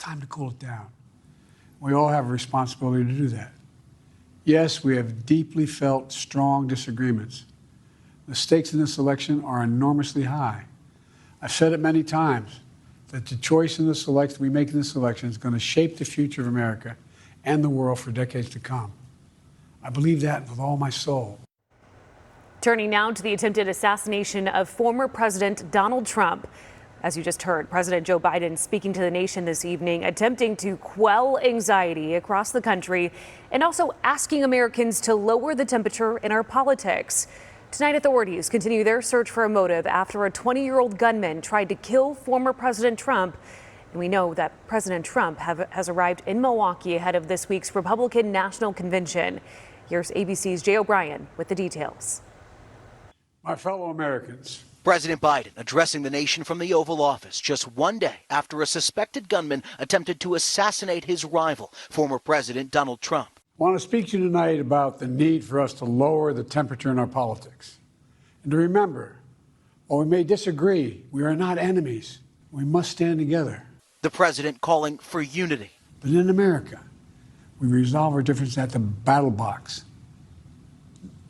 time to cool it down. We all have a responsibility to do that. Yes, we have deeply felt strong disagreements. The stakes in this election are enormously high. I've said it many times that the choice in this election we make in this election is going to shape the future of America and the world for decades to come. I believe that with all my soul. Turning now to the attempted assassination of former President Donald Trump. As you just heard, President Joe Biden speaking to the nation this evening, attempting to quell anxiety across the country and also asking Americans to lower the temperature in our politics. Tonight, authorities continue their search for a motive after a 20-year-old gunman tried to kill former President Trump. And we know that President Trump has arrived in Milwaukee ahead of this week's Republican National Convention. Here's ABC's Jay O'Brien with the details. My fellow Americans. President Biden addressing the nation from the Oval Office just one day after a suspected gunman attempted to assassinate his rival, former President Donald Trump. I want to speak to you tonight about the need for us to lower the temperature in our politics. And to remember, while we may disagree, we are not enemies. We must stand together. The president calling for unity. But in America, we resolve our differences at the battle box.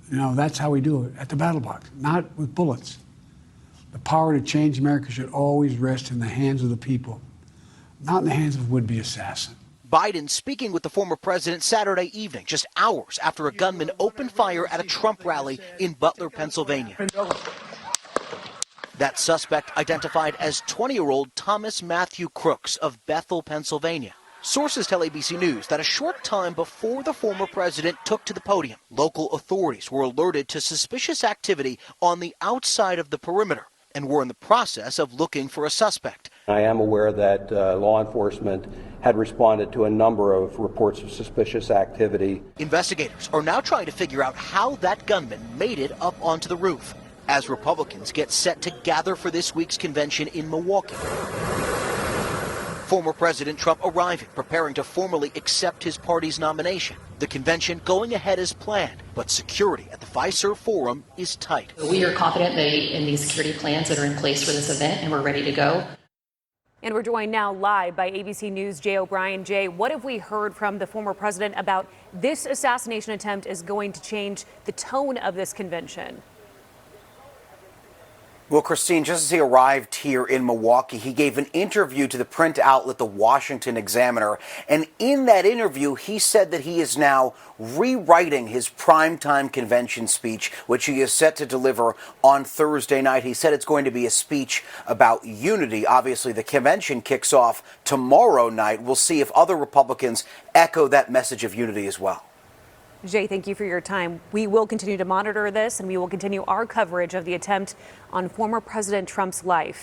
You know, that's how we do it, at the battle box, not with bullets. The power to change America should always rest in the hands of the people, not in the hands of a would-be assassin. Biden speaking with the former president Saturday evening, just hours after a gunman opened fire at a Trump rally in Butler, Pennsylvania. That suspect identified as 20-year-old Thomas Matthew Crooks of Bethel, Pennsylvania. Sources tell ABC News that a short time before the former president took to the podium, local authorities were alerted to suspicious activity on the outside of the perimeter and were in the process of looking for a suspect. I am aware that law enforcement had responded to a number of reports of suspicious activity. Investigators are now trying to figure out how that gunman made it up onto the roof as Republicans get set to gather for this week's convention in Milwaukee. Former President Trump arriving, preparing to formally accept his party's nomination. The convention going ahead as planned, but security at the Fiserv Forum is tight. We are confident in these security plans that are in place for this event, and we're ready to go. And we're joined now live by ABC News' Jay O'Brien. Jay, what have we heard from the former president about this assassination attempt is going to change the tone of this convention? Well, Christine, just as he arrived here in Milwaukee, he gave an interview to the print outlet, The Washington Examiner. And in that interview, he said that he is now rewriting his primetime convention speech, which he is set to deliver on Thursday night. He said it's going to be a speech about unity. Obviously, the convention kicks off tomorrow night. We'll see if other Republicans echo that message of unity as well. Jay, thank you for your time. We will continue to monitor this, and we will continue our coverage of the attempt on former President Trump's life.